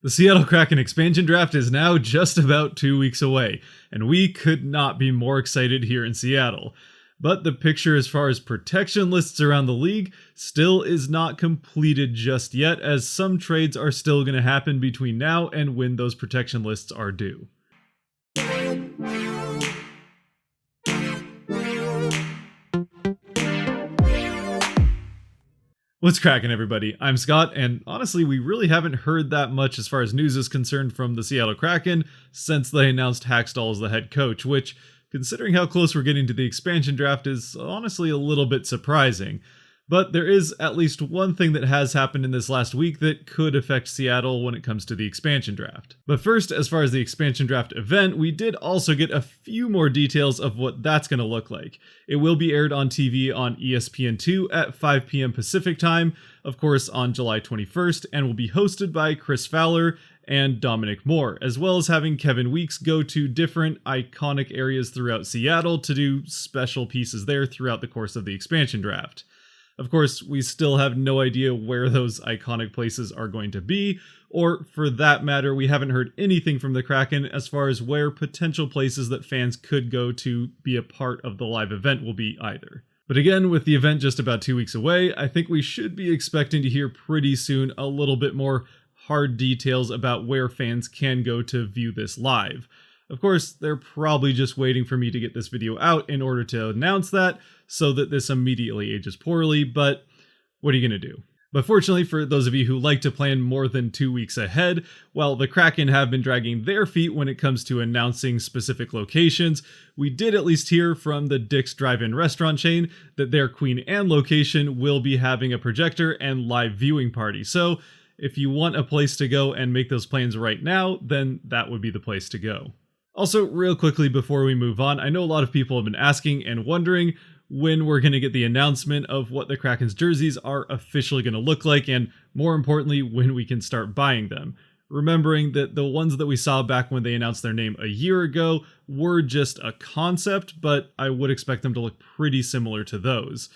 The Seattle Kraken expansion draft is now just about 2 weeks away, and we could not be more excited here in Seattle. But the picture as far as protection lists around the league still is not completed just yet, as some trades are still going to happen between now and when those protection lists are due. What's cracking, everybody? I'm Scott, and honestly, we really haven't heard that much as far as news is concerned from the Seattle Kraken since they announced Hackstall as the head coach, which, considering how close we're getting to the expansion draft, is honestly a little bit surprising. But there is at least one thing that has happened in this last week that could affect Seattle when it comes to the expansion draft. But first, as far as the expansion draft event, we did also get a few more details of what that's going to look like. It will be aired on TV on ESPN2 at 5 p.m. Pacific time, of course on July 21st, and will be hosted by Chris Fowler and Dominic Moore, as well as having Kevin Weeks go to different iconic areas throughout Seattle to do special pieces there throughout the course of the expansion draft. Of course, we still have no idea where those iconic places are going to be, or for that matter, we haven't heard anything from the Kraken as far as where potential places that fans could go to be a part of the live event will be either. But again, with the event just about 2 weeks away, I think we should be expecting to hear pretty soon a little bit more hard details about where fans can go to view this live. Of course, they're probably just waiting for me to get this video out in order to announce that, so that this immediately ages poorly, but what are you going to do? But fortunately for those of you who like to plan more than 2 weeks ahead, while the Kraken have been dragging their feet when it comes to announcing specific locations, we did at least hear from the Dick's Drive-In restaurant chain that their Queen Anne location will be having a projector and live viewing party. So if you want a place to go and make those plans right now, then that would be the place to go. Also, real quickly before we move on, I know a lot of people have been asking and wondering when we're going to get the announcement of what the Kraken's jerseys are officially going to look like, and more importantly, when we can start buying them. Remembering that the ones that we saw back when they announced their name a year ago were just a concept, but I would expect them to look pretty similar to those.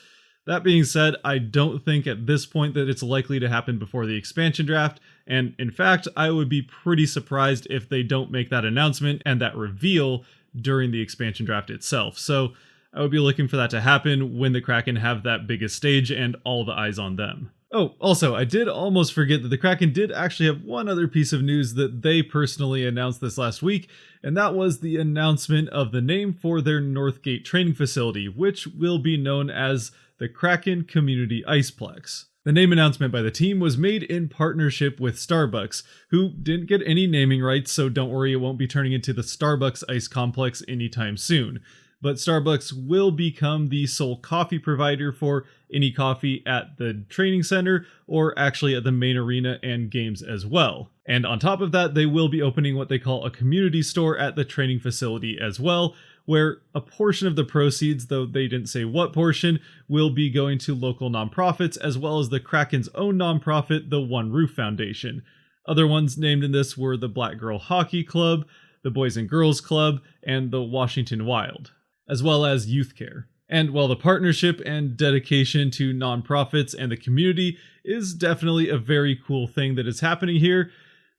That being said, I don't think at this point that it's likely to happen before the expansion draft, and in fact, I would be pretty surprised if they don't make that announcement and that reveal during the expansion draft itself. So I would be looking for that to happen when the Kraken have that biggest stage and all the eyes on them. Oh, also, I did almost forget that the Kraken did actually have one other piece of news that they personally announced this last week, and that was the announcement of the name for their Northgate training facility, which will be known as the Kraken Community Iceplex. The name announcement by the team was made in partnership with Starbucks, who didn't get any naming rights, so don't worry, it won't be turning into the Starbucks Ice Complex anytime soon. But Starbucks will become the sole coffee provider for any coffee at the training center, or actually at the main arena and games as well. And on top of that, they will be opening what they call a community store at the training facility as well, where a portion of the proceeds, though they didn't say what portion, will be going to local nonprofits, as well as the Kraken's own nonprofit, the One Roof Foundation. Other ones named in this were the Black Girl Hockey Club, the Boys and Girls Club, and the Washington Wild, as well as Youth Care. And while the partnership and dedication to nonprofits and the community is definitely a very cool thing that is happening here,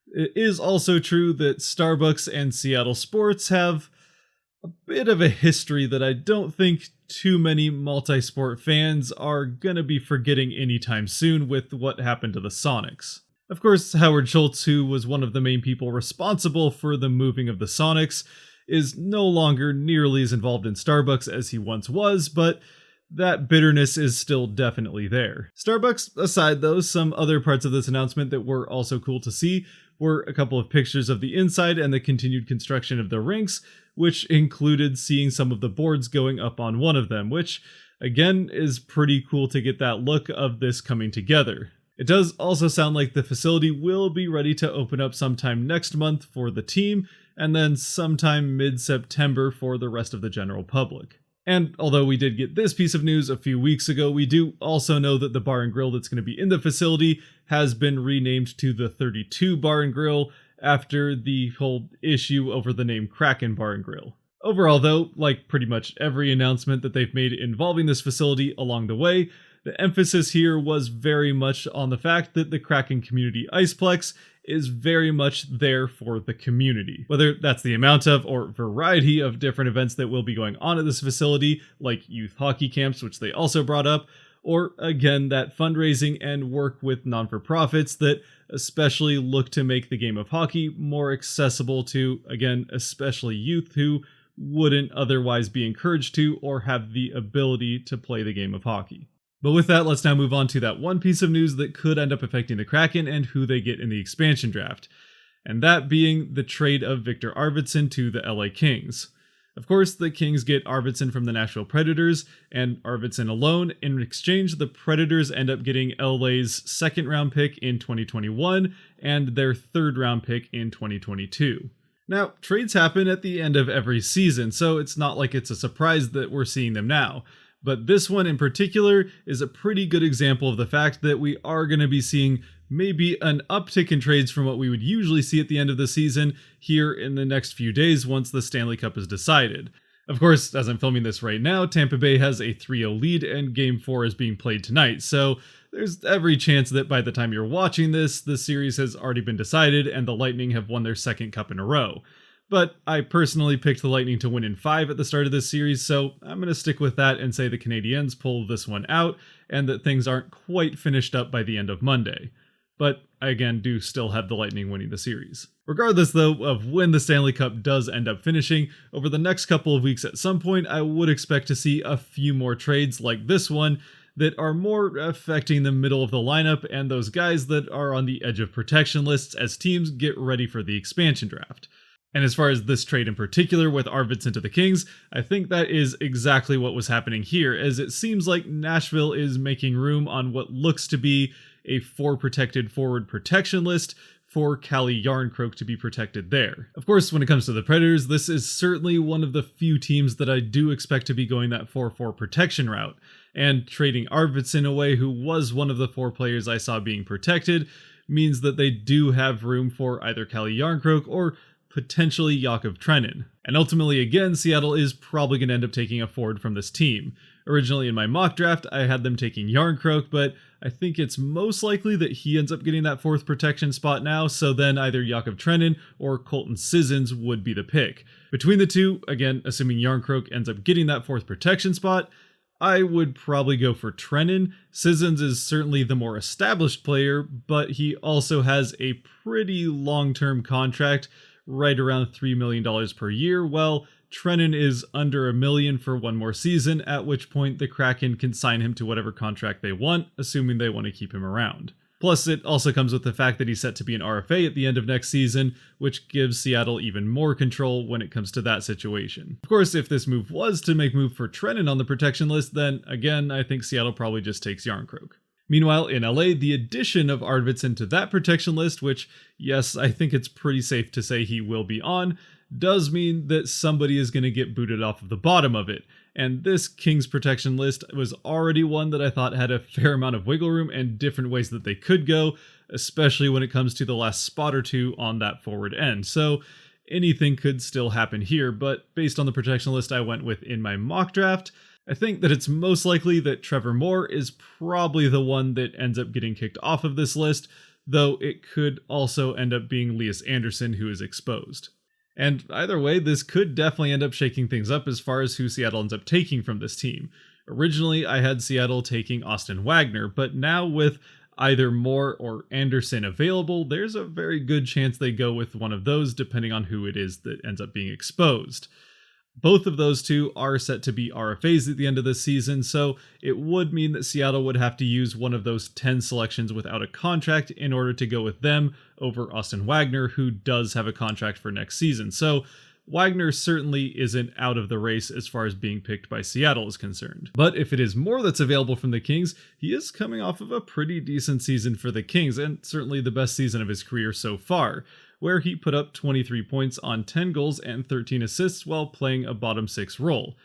it is also true that Starbucks and Seattle sports have a bit of a history that I don't think too many multi-sport fans are gonna be forgetting anytime soon with what happened to the Sonics. Of course, Howard Schultz, who was one of the main people responsible for the moving of the Sonics, is no longer nearly as involved in Starbucks as he once was, but that bitterness is still definitely there. Starbucks aside though, some other parts of this announcement that were also cool to see were a couple of pictures of the inside and the continued construction of the rinks, which included seeing some of the boards going up on one of them, which again is pretty cool to get that look of this coming together. It does also sound like the facility will be ready to open up sometime next month for the team, and then sometime mid-September for the rest of the general public. And although we did get this piece of news a few weeks ago, we do also know that the bar and grill that's going to be in the facility has been renamed to the 32 Bar and Grill after the whole issue over the name Kraken Bar and Grill. Overall though, like pretty much every announcement that they've made involving this facility along the way, The emphasis here was very much on the fact that the Kraken community Iceplex is very much there for the community. Whether that's the amount of or variety of different events that will be going on at this facility, like youth hockey camps, which they also brought up, or again, that fundraising and work with non-for-profits that especially look to make the game of hockey more accessible to, again, especially youth who wouldn't otherwise be encouraged to or have the ability to play the game of hockey. But with that, let's now move on to that one piece of news that could end up affecting the Kraken and who they get in the expansion draft, and that being the trade of Viktor Arvidsson to the LA Kings. Of course, the Kings get Arvidsson from the Nashville Predators, and Arvidsson alone. In exchange, the Predators end up getting LA's second-round pick in 2021 and their third-round pick in 2022. Now, trades happen at the end of every season, so it's not like it's a surprise that we're seeing them now. But this one in particular is a pretty good example of the fact that we are going to be seeing maybe an uptick in trades from what we would usually see at the end of the season here in the next few days once the Stanley Cup is decided. Of course, as I'm filming this right now, Tampa Bay has a 3-0 lead and Game 4 is being played tonight, so there's every chance that by the time you're watching this, the series has already been decided and the Lightning have won their second cup in a row. But I personally picked the Lightning to win in 5 at the start of this series, so I'm going to stick with that and say the Canadiens pull this one out and that things aren't quite finished up by the end of Monday. But I again do still have the Lightning winning the series. Regardless though of when the Stanley Cup does end up finishing, over the next couple of weeks at some point I would expect to see a few more trades like this one that are more affecting the middle of the lineup and those guys that are on the edge of protection lists as teams get ready for the expansion draft. And as far as this trade in particular with Arvidsson to the Kings, I think that is exactly what was happening here, as it seems like Nashville is making room on what looks to be a 4 protected forward protection list for Calle Järnkrok to be protected there. Of course, when it comes to the Predators, this is certainly one of the few teams that I do expect to be going that 4-4 protection route, and trading Arvidsson away, who was one of the 4 players I saw being protected, means that they do have room for either Calle Järnkrok or potentially Jakub Trenin. And ultimately, again, Seattle is probably going to end up taking a forward from this team. Originally in my mock draft, I had them taking Järnkrok, but I think it's most likely that he ends up getting that 4th protection spot now, so then either Jakub Trenin or Colton Sissons would be the pick. Between the two, again, assuming Järnkrok ends up getting that 4th protection spot, I would probably go for Trenin. Sissons is certainly the more established player, but he also has a pretty long-term contract, right around $3 million per year, while Trenin is under $1 million for one more season, at which point the Kraken can sign him to whatever contract they want, assuming they want to keep him around. Plus, it also comes with the fact that he's set to be an RFA at the end of next season, which gives Seattle even more control when it comes to that situation. Of course, if this move was to make move for Trenin on the protection list, then again, I think Seattle probably just takes Järnkrok. Meanwhile, in LA, the addition of Arvidsson to that protection list, which, yes, I think it's pretty safe to say he will be on, does mean that somebody is going to get booted off of the bottom of it. And this Kings protection list was already one that I thought had a fair amount of wiggle room and different ways that they could go, especially when it comes to the last spot or two on that forward end. So anything could still happen here, but based on the protection list I went with in my mock draft, I think that it's most likely that Trevor Moore is probably the one that ends up getting kicked off of this list, though it could also end up being Lias Andersson who is exposed. And either way, this could definitely end up shaking things up as far as who Seattle ends up taking from this team. Originally, I had Seattle taking Austin Wagner, but now with either Moore or Andersson available, there's a very good chance they go with one of those depending on who it is that ends up being exposed. Both of those two are set to be RFAs at the end of this season, so it would mean that Seattle would have to use one of those 10 selections without a contract in order to go with them over Austin Wagner, who does have a contract for next season. So Wagner certainly isn't out of the race as far as being picked by Seattle is concerned. But if it is Moore that's available from the Kings, he is coming off of a pretty decent season for the Kings, and certainly the best season of his career so far, where he put up 23 points on 10 goals and 13 assists while playing a bottom 6 role.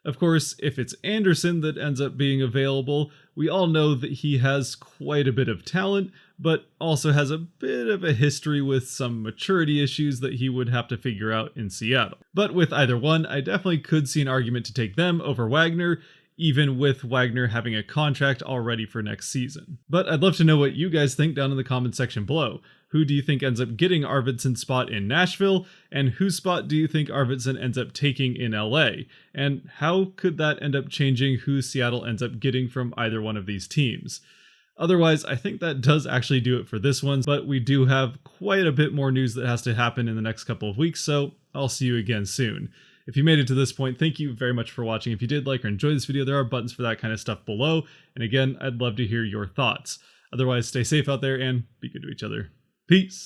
Of course, if it's Andersson that ends up being available, we all know that he has quite a bit of talent, but also has a bit of a history with some maturity issues that he would have to figure out in Seattle. But with either one, I definitely could see an argument to take them over Wagner, even with Wagner having a contract already for next season. But I'd love to know what you guys think down in the comment section below. Who do you think ends up getting Arvidsson's spot in Nashville, and whose spot do you think Arvidsson ends up taking in LA? And how could that end up changing who Seattle ends up getting from either one of these teams? Otherwise, I think that does actually do it for this one, but we do have quite a bit more news that has to happen in the next couple of weeks, so I'll see you again soon. If you made it to this point, thank you very much for watching. If you did like or enjoy this video, there are buttons for that kind of stuff below, and again, I'd love to hear your thoughts. Otherwise, stay safe out there and be good to each other. Peace!